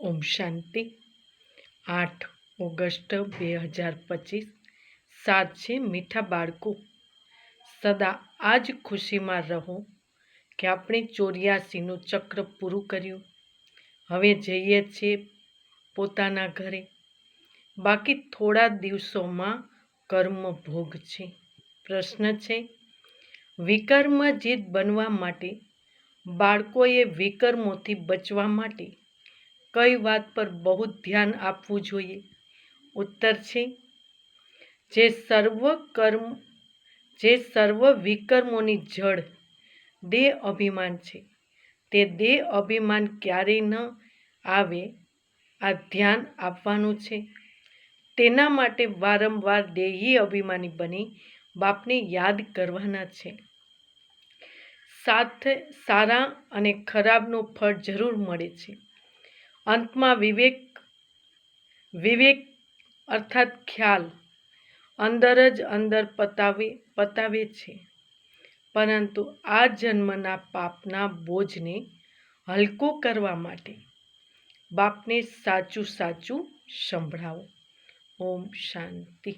ઓમ શાંતિ. 8 August 2025. સાત છે મીઠા બાળકો, સદા આ જ ખુશીમાં રહો કે આપણે 84નું ચક્ર પૂરું કર્યું. હવે જઈએ છીએ પોતાના ઘરે. બાકી થોડા દિવસોમાં કર્મ ભોગ છે. પ્રશ્ન છે, વિકર્મજીત બનવા માટે બાળકોએ વિકર્મોથી બચવા માટે કઈ વાત પર બહુ ધ્યાન આપવું જોઈએ? ઉત્તર છે, જે સર્વ વિકર્મોની જડ દેહ અભિમાન છે, તે દેહ અભિમાન ક્યારેય ન આવે આ ધ્યાન આપવાનું છે. તેના માટે વારંવાર દેહી અભિમાની બની બાપને યાદ કરવાના છે. સારા અને ખરાબનું ફળ જરૂર મળે છે. અંતમાં વિવેક અર્થાત ખ્યાલ અંદર જ અંદર પતાવે છે. પરંતુ આ જન્મના પાપના બોજને હલકો કરવા માટે બાપને સાચું સંભળાવો. ઓમ શાંતિ.